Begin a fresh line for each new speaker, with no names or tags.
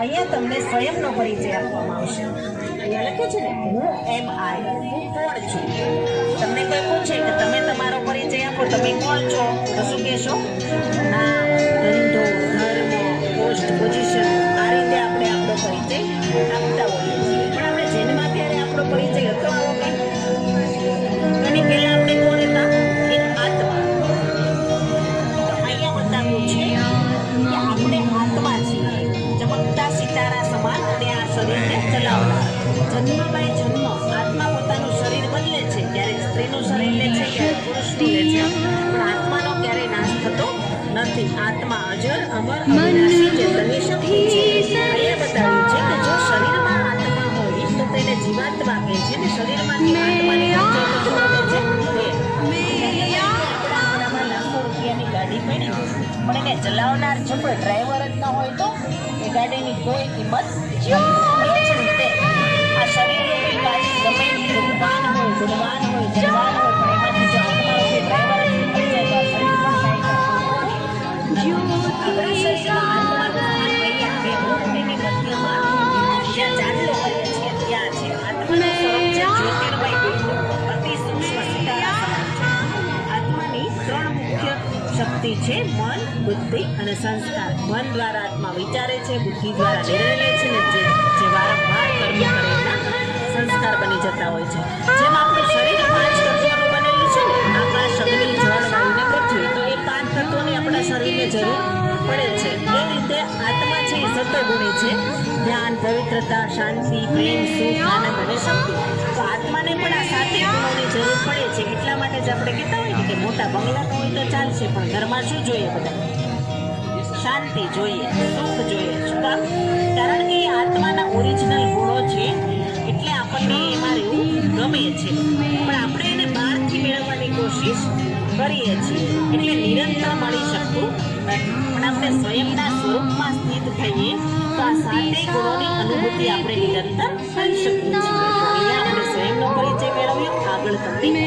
અહીંયા તમને સ્વયંનો પરિચય આપવામાં આવશે. અહીંયા લખ્યું છે ને હું એમ આઈ, હું કોણ છું. તમને કોઈ પૂછે કે તમે તમારો પરિચય આપો, તમે કોણ છો, તો શું કહેશો? નામ, ધંધો, ધર્મ, પોસ્ટ, પોઝિશન, આ રીતે આપણે આપણો પરિચય આપતા હોઈએ છીએ. પણ આપણે જન્મમાં ત્યારે આપણો પરિચય હતો આવો કે એની પહેલા આપણે કોણ હતા? એક આત્મા. તો અહીંયા બતાવ્યું છે કે આપણે આત્મા છીએ, ચમકતા સિતારા સમાન, અને આ શરીરને ચલાવનાર. જન્મબાય જન્મ આત્મા પોતાનું શરીર બદલે છે, ક્યારેક સ્ત્રીનું શરીર લે છે, ક્યારેક પુરુષનું લે છે, પણ આત્માનો ક્યારેય નાશ થતો નથી. આત્મા અજર, અમર, અવિનાશી, ચેતનની શક્તિ છે. અહીંયા બતાવ્યું છે કે જો શરીરમાં આત્મા હોય તો તેને જીવાત્મા કહે છે, ને શરીરમાંથી આત્માને લાખો રૂપિયાની ગાડી પડી પણ એને ચલાવનાર જો કોઈ ડ્રાઈવર જ ન હોય તો એ ગાડીની કોઈ કિંમત નથી. આ શરીરની ગાડી ગમે એટલી રૂપવાન હોય, ગુણવાન હોય, જનવાન હોય, પણ એમાંથી જો આત્મા કે ડ્રાઈવર જ નીકળી જાય તો આ શરીર પણ કાંઈ કરતું નથી. આપણા શરીરમાં આત્માનું એની મધ્યમાં જ્યાં ચાંદલો કરીએ છીએ ત્યાં છે. આત્માનું સ્વરૂપ છે જ્યોતિર્મય બિંદુ, અતિ સૂક્ષ્મ સિતારા સમાન છે. આત્માની ત્રણ મુખ્ય શક્તિ છે: મન, બુદ્ધિ અને સંસ્કાર. મન દ્વારા આત્મા વિચારે છે, બુદ્ધિ દ્વારા નિર્ણય લે છે, ને જે વારંવાર કર્મ કરે એના સંસ્કાર બની જતા હોય છે. જેમ આપણું શરીર 5 તત્વોનું બનેલું છે ને, આકાશ, અગ્નિ, જળ, વાયુ ને પૃથ્વી, તો એ 5 તત્વોની આપણા શરીરને જરૂર પડે છે. એ રીતે આત્મા છે એ સત્વગુણી છે: ધ્યાન, પવિત્રતા, શાંતિ, પ્રેમ, સુખ, આનંદ અને શક્તિ. તો આત્માને પણ આ 7 ગુણોની જરૂર પડે છે. એટલા માટે જ આપણે કહેતા હોય કે મોટા બંગલા હોય તો ચાલશે, પણ ઘરમાં શું જોઈએ? બધા શાંતિ જોઈએ, સુખ જોઈએ. શું કામ? કારણ કે એ આત્માના ઓરિજિનલ ગુણો છે, એટલે આપણને એમાં રહેવું ગમે છે. પણ આપણે એને બહારથી મેળવવાની કોશિશ કરીએ છીએ, એટલે નિરંતર મળી શકતું નથી. પણ આપણે સ્વયંના સ્વરૂપમાં સ્થિત થઈએ તો આ 7 ગુણોની અનુભૂતિ આપણે નિરંતર કરી શકીએ છીએ. તો અહીંયા આપણે સ્વયંનો પરિચય મેળવ્યો. આગળ તમને